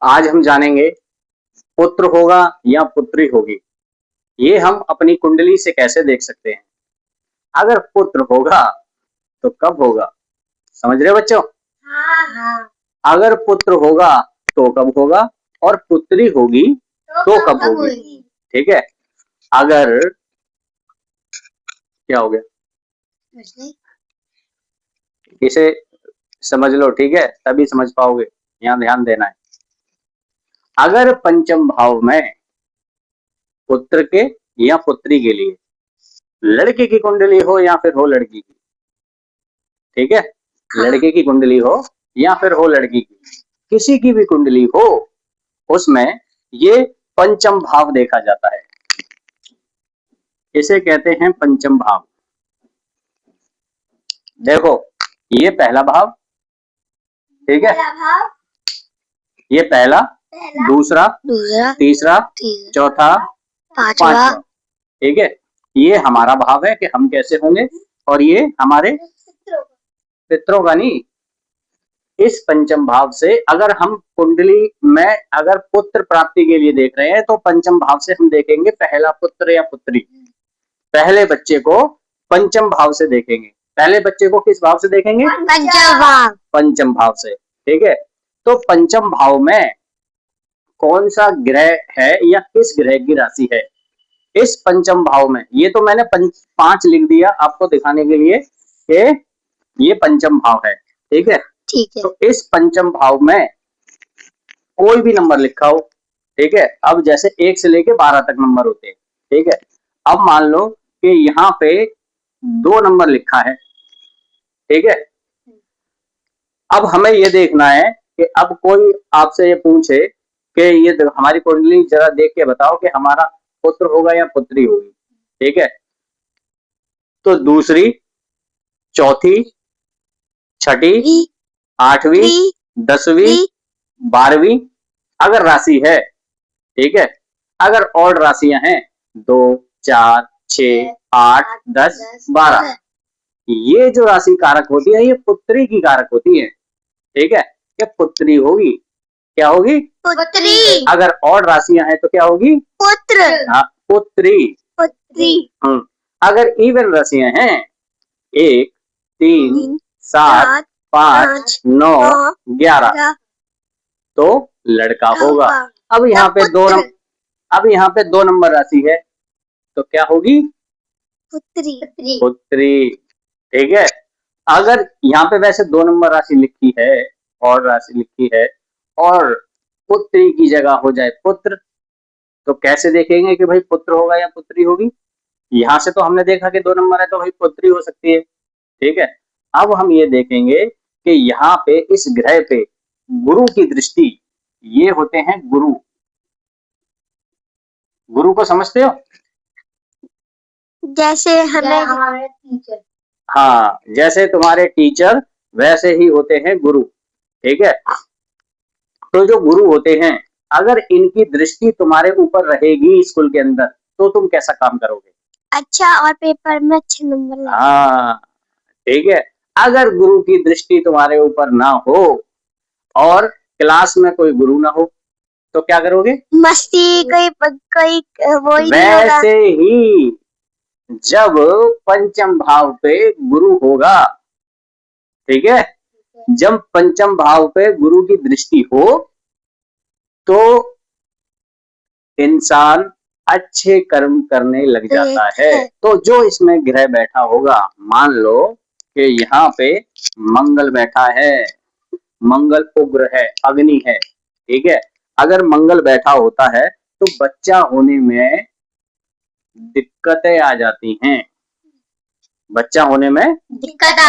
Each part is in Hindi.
आज हम जानेंगे पुत्र होगा या पुत्री होगी। ये हम अपनी कुंडली से कैसे देख सकते हैं। अगर पुत्र होगा तो कब होगा, समझ रहे हो बच्चों? हाँ। अगर पुत्र होगा तो कब होगा, और पुत्री होगी तो कब होगी। ठीक है। अगर क्या हो गया, इसे समझ लो, ठीक है, तभी समझ पाओगे। यहाँ ध्यान देना है। अगर पंचम भाव में पुत्र के या पुत्री के लिए लड़के की कुंडली हो या फिर हो लड़की की, ठीक है, लड़के की कुंडली हो या फिर हो लड़की की, किसी की भी कुंडली हो, उसमें ये पंचम भाव देखा जाता है। इसे कहते हैं पंचम भाव। देखो, ये पहला भाव, ठीक है, ये पहला, दूसरा, तीसरा, चौथा, पांचवा, ठीक है। ये हमारा भाव है कि हम कैसे होंगे, और ये हमारे पितरों का नहीं। इस पंचम भाव से अगर हम कुंडली में अगर पुत्र प्राप्ति के लिए देख रहे हैं तो पंचम भाव से हम देखेंगे पहला पुत्र या पुत्री। पहले बच्चे को पंचम भाव से देखेंगे। पहले बच्चे को किस भाव से देखेंगे? पंचम भाव। पंचम भाव से, ठीक है। तो पंचम भाव में कौन सा ग्रह है या किस ग्रह की राशि है इस पंचम भाव में, ये तो मैंने 5 लिख दिया आपको दिखाने के लिए कि ये पंचम भाव है, ठीक है। ठीक है। तो इस पंचम भाव में कोई भी नंबर लिखा हो, ठीक है। अब जैसे 1 से लेके 12 तक नंबर होते हैं, ठीक है। अब मान लो कि यहाँ पे 2 नंबर लिखा है, ठीक है। अब हमें ये देखना है कि अब कोई आपसे ये पूछे कि ये हमारी कुंडली जरा देख के बताओ कि हमारा पुत्र होगा या पुत्री होगी, ठीक है। तो दूसरी, चौथी, छठी, 8वीं, 10वीं, 12वीं अगर राशि है, ठीक है। अगर ऑड राशियां हैं 2, 4, 6, 8, 10, 12, ये जो राशि कारक होती है ये पुत्री की कारक होती है, ठीक है। क्या पुत्री होगी, क्या होगी? पुत्री। अगर ऑड राशियां हैं तो क्या होगी? पुत्र। हाँ, पुत्री। पुत्री। अगर इवन राशियां हैं 1, 3, 7, 5, 9, 11 तो लड़का होगा। अब यहाँ पे यहाँ पे 2 नंबर राशि है तो क्या होगी? पुत्री। पुत्री, ठीक है। अगर यहाँ पे वैसे 2 नंबर राशि लिखी है और राशि लिखी है और पुत्री की जगह हो जाए पुत्र, तो कैसे देखेंगे कि भाई पुत्र होगा या पुत्री होगी? यहाँ से तो हमने देखा कि 2 नंबर है तो भाई पुत्री हो सकती है, ठीक है। अब हम ये देखेंगे कि यहाँ पे इस ग्रह पे गुरु की दृष्टि, ये होते हैं गुरु। गुरु को समझते हो? जैसे हमारे टीचर। हाँ, जैसे तुम्हारे टीचर वैसे ही होते हैं गुरु, ठीक है। तो जो गुरु होते हैं अगर इनकी दृष्टि तुम्हारे ऊपर रहेगी स्कूल के अंदर तो तुम कैसा काम करोगे? अच्छा, और पेपर में अच्छे नंबर लाओगे। हाँ, ठीक है। अगर गुरु की दृष्टि तुम्हारे ऊपर ना हो और क्लास में कोई गुरु ना हो तो क्या करोगे? मस्ती, कोई वो ही नहीं होगा। वैसे ही जब पंचम भाव पे गुरु होगा, ठीक है, जब पंचम भाव पे गुरु की दृष्टि हो तो इंसान अच्छे कर्म करने लग जाता है। तो जो इसमें ग्रह बैठा होगा, मान लो कि यहाँ पे मंगल बैठा है, मंगल उग्र है, अग्नि है, ठीक है। अगर मंगल बैठा होता है तो बच्चा होने में दिक्कतें आ जाती हैं, बच्चा होने में दिक्कत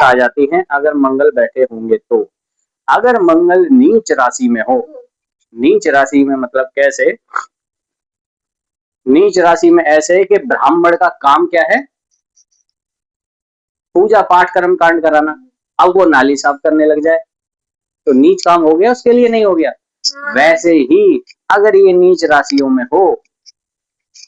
आ जाती है अगर मंगल बैठे होंगे तो। अगर मंगल नीच राशि में हो, नीच राशि में मतलब कैसे? नीच राशि में ऐसे कि ब्राह्मण का काम क्या है? पूजा पाठ कर्म कांड कराना। अब वो नाली साफ करने लग जाए तो नीच काम हो गया उसके लिए? नहीं हो गया। वैसे ही अगर ये नीच राशियों में हो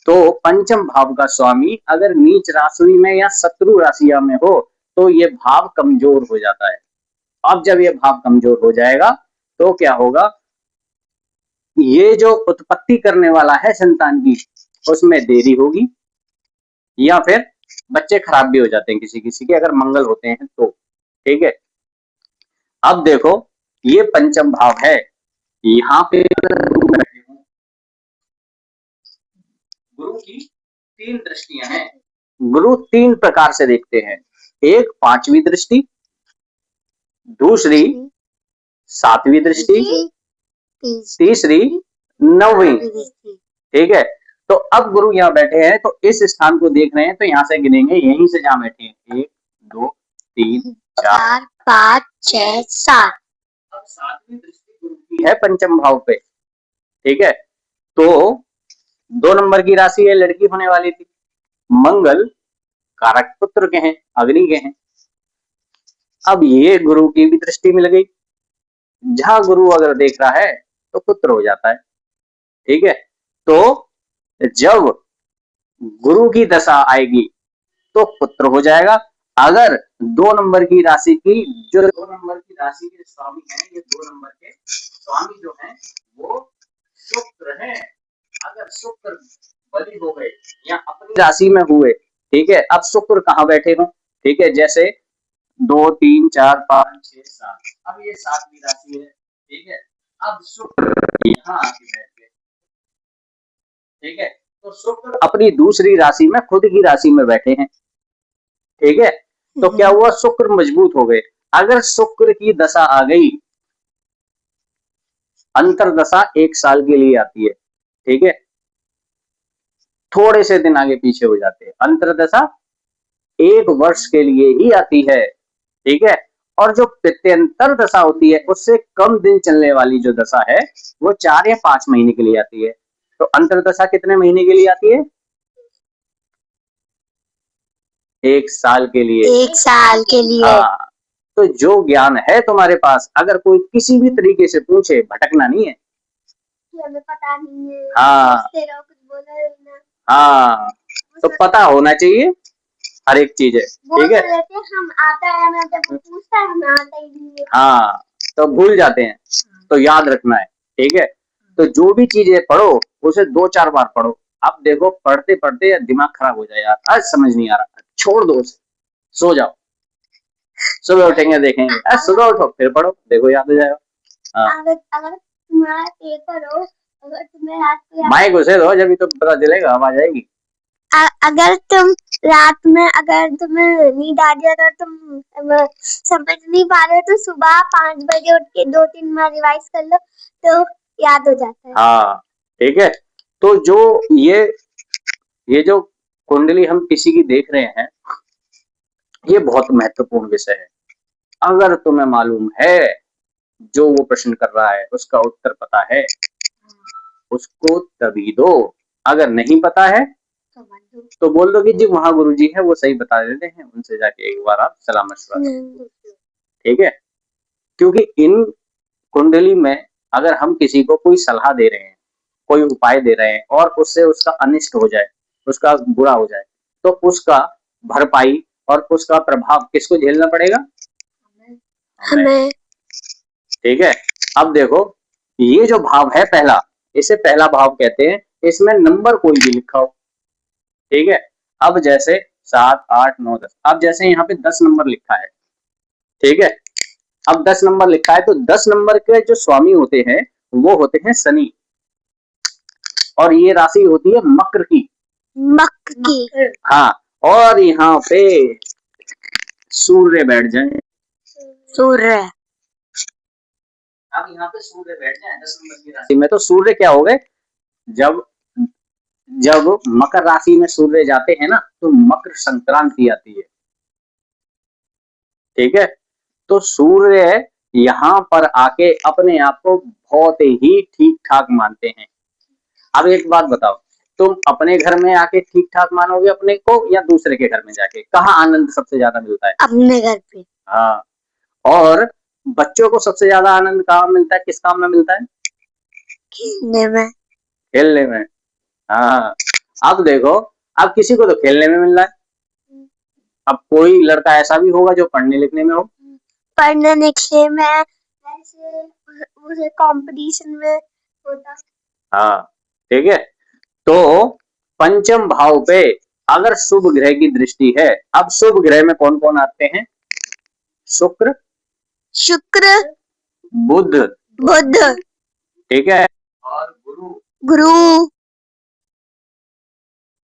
तो पंचम भाव का स्वामी अगर नीच राशि में या शत्रु राशिया में हो तो ये भाव कमजोर हो जाता है। अब जब ये भाव कमजोर हो जाएगा तो क्या होगा? ये जो उत्पत्ति करने वाला है संतान की, उसमें देरी होगी या फिर बच्चे खराब भी हो जाते हैं किसी किसी के, अगर मंगल होते हैं तो। ठीक है, अब देखो ये पंचम भाव है, यहाँ पे गुरु की 3 दृष्टियां हैं। गुरु 3 प्रकार से देखते हैं, एक 5वीं दृष्टि, दूसरी 7वीं दृष्टि, तीसरी 9वीं। ठीक है, तो अब गुरु यहाँ बैठे हैं तो इस स्थान को देख रहे हैं, तो यहाँ से गिनेंगे, यहीं से जहाँ बैठे हैं 1 2 3 4 5 6 7। अब 7वीं दृष्टि गुरु की है पंचम भाव पे। ठीक है, तो 2 नंबर की राशि है, लड़की होने वाली थी, मंगल कारक पुत्र के हैं, अग्नि के हैं। अब ये गुरु की भी दृष्टि मिल गई, जहां गुरु अगर देख रहा है तो पुत्र हो जाता है। ठीक है, तो जब गुरु की दशा आएगी तो पुत्र हो जाएगा। अगर 2 नंबर की राशि की, जो 2 नंबर की राशि के स्वामी हैं, ये 2 नंबर के स्वामी जो हैं वो शुक्र हैं, अगर शुक्र बलि हो गए या अपनी राशि में हुए, ठीक है, अब शुक्र कहाँ बैठे हो, ठीक है, जैसे 2 3 4 5 6 7, अब ये 7वीं राशि है। ठीक है, अब शुक्र यहाँ आके बैठ गए। ठीक है, तो शुक्र अपनी दूसरी राशि में, खुद की राशि में बैठे हैं। ठीक है, तो क्या हुआ, शुक्र मजबूत हो गए। अगर शुक्र की दशा आ गई, अंतरदशा 1 साल के लिए आती है। ठीक है, थोड़े से दिन आगे पीछे हो जाते हैं, अंतरदशा 1 वर्ष के लिए ही आती है। ठीक है, और जो प्रत्यंतर दशा होती है उससे कम दिन चलने वाली जो दशा है वो 4 या 5 महीने के लिए आती है। तो अंतरदशा कितने महीने के लिए आती है, 1 साल के लिए। 1 साल के लिए। हाँ, तो जो ज्ञान है तुम्हारे पास, अगर कोई किसी भी तरीके से पूछे, भटकना नहीं है। हमें पता नहीं है। हाँ कुछ बोला ना। हाँ, तो पता होना चाहिए हर एक चीज है। ठीक है, हम आता है, हमें जब पूछता है हमें आता ही नहीं है। हाँ, तो भूल जाते हैं, तो याद रखना है। ठीक है, तो जो भी चीजें पढ़ो उसे 2-4 बार पढ़ो। अब देखो पढ़ते पढ़ते दिमाग खराब हो जाए, यार आज समझ नहीं आ रहा, छोड़ दो उसे, सो जाओ, सुबह उठेंगे देखेंगे, सुबह उठो फिर पढ़ो, देखो याद हो जाएगा। हाँ, अगर तुम्हारा पेपर हो, अगर तुम्हें रात को माइक उसे दो, जब तो पता चलेगा, आवाज आएगी। अगर तुम रात में, अगर तुम्हें नींद आ जाए तो तुम समझ नहीं पा रहे, तो सुबह 5 बजे उठ के 2-3 बार रिवाइज कर लो तो याद हो जाता है। हाँ, ठीक है, तो जो ये जो कुंडली हम किसी की देख रहे हैं, ये बहुत महत्वपूर्ण विषय है। अगर तुम्हें मालूम है, जो वो प्रश्न कर रहा है उसका उत्तर पता है, उसको तभी दो। अगर नहीं पता है तो बोल दो कि जी वहां गुरुजी है, वो सही बता देते हैं, उनसे जाके एक बार आप सलाह मशवरा। ठीक है, क्योंकि इन कुंडली में अगर हम किसी को कोई सलाह दे रहे हैं, कोई उपाय दे रहे हैं और उससे उसका अनिष्ट हो जाए, उसका बुरा हो जाए, तो उसका भरपाई और उसका प्रभाव किसको झेलना पड़ेगा, हमें। ठीक है, अब देखो ये जो भाव है पहला, इसे पहला भाव कहते हैं, इसमें नंबर कोई भी लिखा हो। ठीक है, अब जैसे 7 8 9 10, अब जैसे यहाँ पे 10 नंबर लिखा है। ठीक है, अब 10 नंबर लिखा है तो 10 नंबर के जो स्वामी होते हैं वो होते हैं शनि, और ये राशि होती है मकर की। हाँ, और यहाँ पे सूर्य बैठ जाए, सूर्य। अब यहाँ पे सूर्य बैठ जाए 10 नंबर की राशि में, तो सूर्य क्या हो गए, जब जब मकर राशि में सूर्य जाते हैं ना तो मकर संक्रांति आती है। ठीक है, तो सूर्य यहाँ पर आके अपने आप को बहुत ही ठीक ठाक मानते हैं। अब एक बात बताओ, तुम अपने घर में आके ठीक ठाक मानोगे अपने को, या दूसरे के घर में जाके, कहाँ आनंद सबसे ज्यादा मिलता है, अपने घर पे। हाँ, और बच्चों को सबसे ज्यादा आनंद कहाँ मिलता है, किस काम में मिलता है, खेलने में। खेलने में। हाँ, अब देखो, अब किसी को तो खेलने में मिल रहा है, अब कोई लड़का ऐसा भी होगा जो पढ़ने लिखने में हो, पढ़ने लिखने में, ऐसे कंपटीशन में होता। हाँ, ठीक है। तो पंचम भाव पे अगर शुभ ग्रह की दृष्टि है, अब शुभ ग्रह में कौन कौन आते हैं? शुक्र, शुक्र, बुध, बुध, ठीक है, और गुरु, गुरु,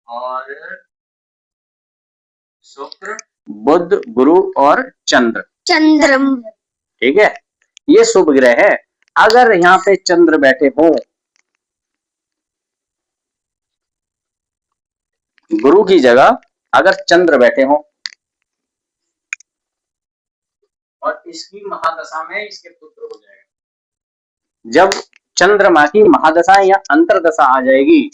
और शुक्र, बुध, गुरु और चंद्र, चंद्र, ठीक है। ये शुभ ग्रह है। अगर यहाँ पे चंद्र बैठे हो, गुरु की जगह अगर चंद्र बैठे हो और इसकी महादशा में इसके पुत्र हो जाएगा। जब चंद्रमा की महादशा या अंतरदशा आ जाएगी,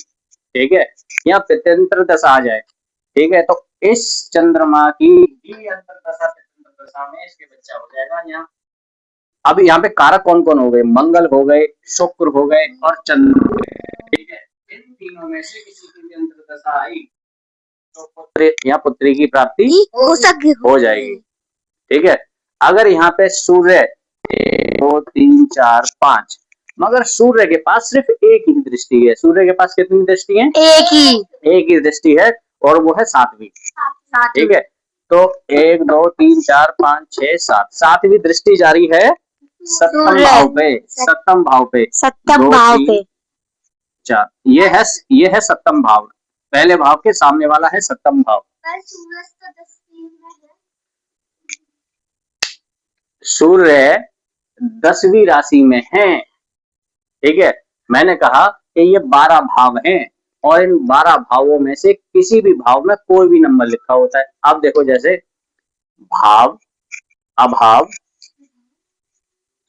ठीक है, या पितंत्र दशा आ जाए, ठीक है, तो इस चंद्रमा की भी अंतरदशा पितंत्र दशा में इसके बच्चा हो जाएगा। यहाँ अब यहाँ पे कारक कौन कौन हो गए? मंगल हो गए, शुक्र हो गए और चंद्र हो गए, ठीक है। इन तीनों में से किसी की भी अंतरदशा आई तो पुत्र या पुत्री की प्राप्ति हो जाएगी, ठीक है। अगर यहाँ पे सूर्य 1 2 3 4 5, मगर सूर्य के पास सिर्फ एक ही दृष्टि है। सूर्य के पास कितनी दृष्टि है? एक ही दृष्टि है, और वो है 7वीं, ठीक है। तो 1 2 3 4 5 6 7, 7वीं दृष्टि जारी है सप्तम भाव पे, सप्तम भाव पे, सप्तम भाव पे, 4, ये है सप्तम भाव। पहले भाव के सामने वाला है सप्तम भाव। सूर्य 10वीं राशि में है, ठीक है। मैंने कहा कि ये 12 भाव हैं, और इन 12 भावों में से किसी भी भाव में कोई भी नंबर लिखा होता है। अब देखो, जैसे भाव, अभाव,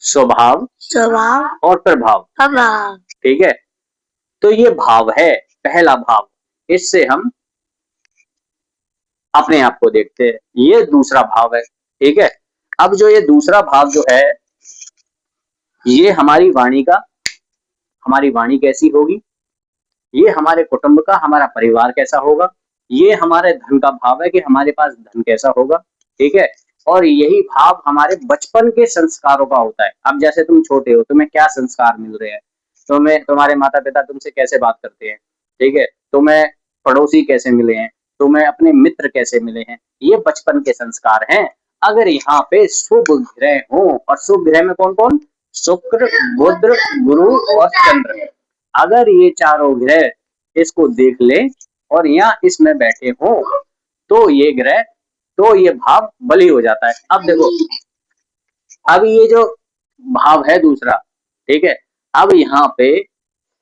स्वभाव स्वभाव और प्रभाव, प्रभाव, ठीक है। तो ये भाव है, पहला भाव। इससे हम अपने आप को देखते हैं। ये दूसरा भाव है, ठीक है। अब जो ये दूसरा भाव जो है, ये हमारी वाणी का, हमारी वाणी कैसी होगी, ये हमारे कुटुंब का, हमारा परिवार कैसा होगा, ये हमारे धन का भाव है कि हमारे पास धन कैसा होगा, ठीक है। और यही भाव हमारे बचपन के संस्कारों का होता है। अब जैसे तुम छोटे हो, तुम्हें क्या संस्कार मिल रहे हैं? तुम्हें तुम्हारे माता पिता तुमसे कैसे बात करते हैं, ठीक है, तुम्हें पड़ोसी कैसे मिले हैं, तुम्हें अपने मित्र कैसे मिले हैं, ये बचपन के संस्कार हैं। अगर यहाँ पे शुभ ग्रह हो, और शुभ ग्रह में कौन कौन? शुक्र, बुध, गुरु और चंद्र। अगर ये चारों ग्रह इसको देख ले और यहाँ इसमें बैठे हो, तो ये ग्रह, तो ये भाव बली हो जाता है। अब देखो, अब ये जो भाव है दूसरा, ठीक है, अब यहाँ पे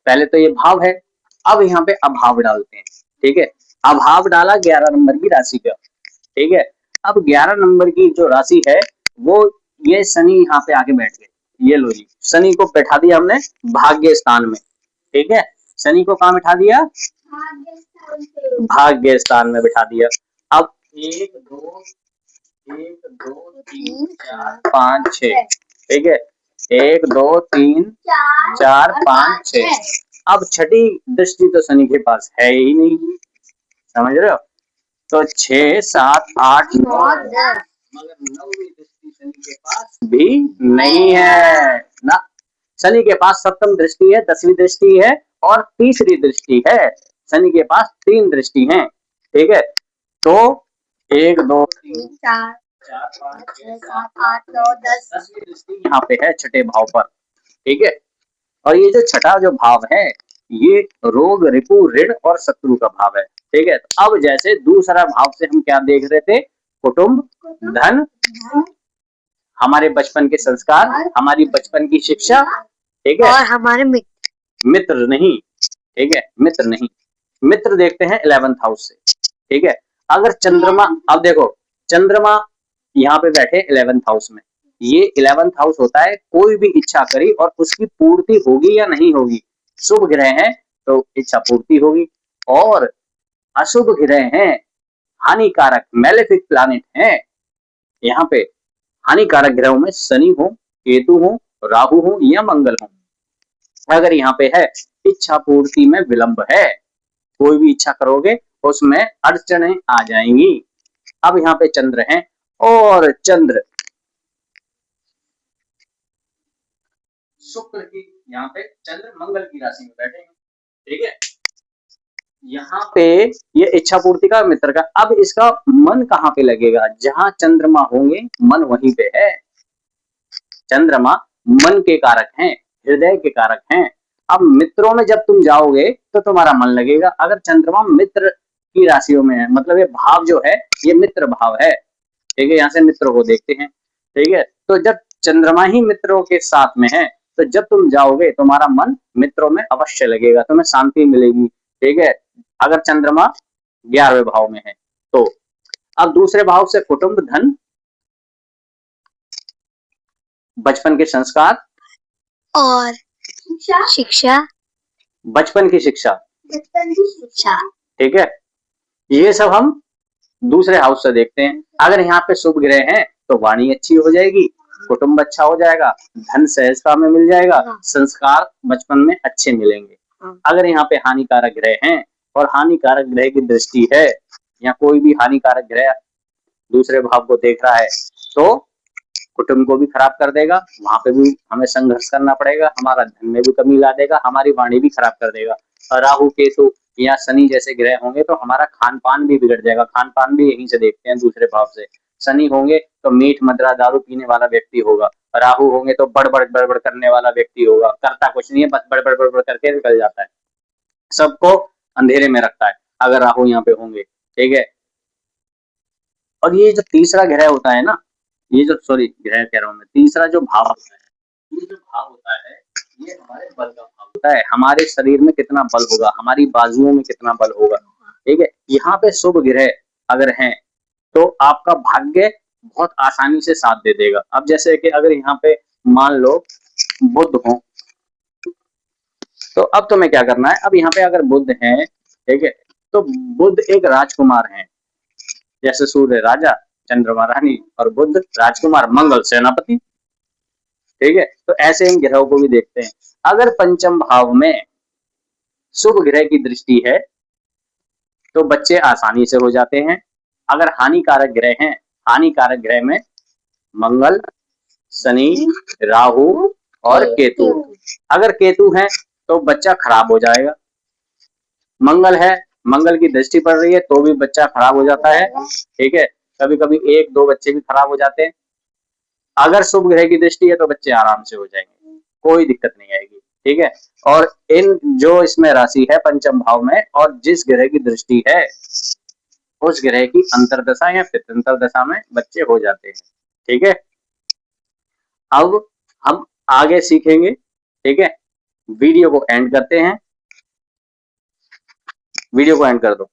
पहले तो ये भाव है, अब यहाँ पे अभाव डालते हैं, ठीक है। अभाव डाला 11 नंबर की राशि का, ठीक है। अब 11 नंबर की जो राशि है, वो ये शनि यहाँ पे आके बैठ गए। ये लो जी, शनि को बैठा दिया हमने भाग्य स्थान में, ठीक है। शनि को कहाँ बिठा दिया? भाग्य स्थान में बिठा दिया। अब 1 2 3 4 5 6, ठीक है, 1 2 3 4 5 6। अब छठी दृष्टि तो शनि के पास है ही नहीं, समझ रहे हो? तो 6 7 8 9 10, मगर 9वीं दृष्टि शनि के पास भी नहीं है ना। शनि के पास सप्तम दृष्टि है, 10वीं दृष्टि है और तीसरी दृष्टि है। शनि के पास 3 दृष्टि हैं, ठीक है। तो 1 2 3 4 5 6 7 8 9 10, 10वीं दृष्टि यहाँ पे है छठे भाव पर, ठीक है। और ये जो छठा जो भाव है, ये रोग, रिपु, ऋण और शत्रु का भाव है, ठीक है। तो अब जैसे दूसरा भाव से हम क्या देख रहे थे? कुटुंब, धन, हमारे बचपन के संस्कार, हमारी बचपन की शिक्षा, ठीक है, और हमारे मित्र नहीं, ठीक है, मित्र नहीं। मित्र देखते हैं 11th हाउस से, ठीक है। अगर चंद्रमा, अब देखो, चंद्रमा यहाँ पे बैठे 11th हाउस में, ये 11th हाउस होता है कोई भी इच्छा करी और उसकी पूर्ति होगी या नहीं होगी। शुभ ग्रह है तो इच्छा पूर्ति होगी, और अशुभ ग्रह हैं, हानिकारक मेलेफिक प्लैनेट है, यहाँ पे हानिकारक ग्रहों में शनि हो, केतु हो, राहु हो या मंगल हो। अगर यहाँ पे है इच्छा पूर्ति में विलंब है, कोई भी इच्छा करोगे उसमें अड़चने आ जाएंगी। अब यहाँ पे चंद्र हैं, और चंद्र शुक्र की, यहाँ पे चंद्र मंगल की राशि में बैठे हैं, ठीक है। यहाँ पे ये इच्छा पूर्ति का मित्र का, अब इसका मन कहाँ पे लगेगा, जहां चंद्रमा होंगे मन वहीं पे है। चंद्रमा मन के कारक हैं, हृदय के कारक हैं। अब मित्रों में जब तुम जाओगे तो तुम्हारा मन लगेगा। अगर चंद्रमा मित्र की राशियों में है, मतलब ये भाव जो है ये मित्र भाव है, ठीक है। यहाँ से मित्रों को देखते हैं, ठीक है। तो जब चंद्रमा ही मित्रों के साथ में है, तो जब तुम जाओगे तुम्हारा मन मित्रों में अवश्य लगेगा, तुम्हें शांति मिलेगी, ठीक है। अगर चंद्रमा 11वें भाव में है तो। अब दूसरे भाव से कुटुंब, धन, बचपन के संस्कार और शिक्षा, बचपन की शिक्षा, ठीक है। ये सब हम दूसरे हाउस से देखते हैं। अगर यहाँ पे शुभ ग्रह हैं तो वाणी अच्छी हो जाएगी, कुटुंब अच्छा हो जाएगा, धन सहजता में मिल जाएगा, संस्कार बचपन में अच्छे मिलेंगे। अगर यहाँ पे हानिकारक ग्रह हैं और हानिकारक ग्रह की दृष्टि है, या कोई भी हानिकारक ग्रह दूसरे भाव को देख रहा है, तो कुटुंब को भी खराब कर देगा, वहां पे भी हमें संघर्ष करना पड़ेगा, हमारा धन में भी कमी ला देगा, हमारी वाणी भी खराब कर देगा। और राहु, केतु या शनि जैसे ग्रह होंगे तो हमारा खान पान भी बिगड़ जाएगा। खान पान भी यहीं से देखते हैं दूसरे भाव से। शनि होंगे तो मीठ मदिरा दारू पीने वाला व्यक्ति होगा, राहु होंगे तो बड़बड़ करने वाला व्यक्ति होगा, करता कुछ नहीं है, बस बड़बड़ करके निकल जाता है, सबको अंधेरे में रखता है अगर राहु यहाँ पे होंगे, ठीक है। और ये जो तीसरा ग्रह होता है ना, ये जो सॉरी ग्रह कह रहा हूँ मैं, तीसरा जो भाव होता है, ये जो भाव होता है ये हमारे बल का भाव होता है। हमारे शरीर में कितना बल होगा, हमारी बाजुओं में कितना बल होगा, ठीक है। यहाँ पे शुभ ग्रह अगर हैं तो आपका भाग्य बहुत आसानी से साथ दे देगा। अब जैसे कि अगर यहाँ पे मान लो बुध हो, तो अब तुम्हें क्या करना है, अब यहाँ पे अगर बुध है, ठीक है, तो बुध एक राजकुमार है, जैसे सूर्य राजा, चंद्रमा रानी और बुध राजकुमार, मंगल सेनापति, ठीक है। तो ऐसे इन ग्रहों को भी देखते हैं। अगर पंचम भाव में शुभ ग्रह की दृष्टि है तो बच्चे आसानी से हो जाते हैं। अगर हानिकारक ग्रह हैं, हानिकारक ग्रह में मंगल, शनि, राहु और केतु, अगर केतु है तो बच्चा खराब हो जाएगा। मंगल है, मंगल की दृष्टि पड़ रही है तो भी बच्चा खराब हो जाता है, ठीक है। कभी कभी एक दो बच्चे भी खराब हो जाते हैं। अगर शुभ ग्रह की दृष्टि है तो बच्चे आराम से हो जाएंगे, कोई दिक्कत नहीं आएगी, ठीक है। और इन जो इसमें राशि है पंचम भाव में, और जिस ग्रह की दृष्टि है उस ग्रह की अंतरदशा या पितृंतर दशा में बच्चे हो जाते हैं, ठीक है। अब हम आगे सीखेंगे, ठीक है। वीडियो को एंड करते हैं, वीडियो को एंड कर दो।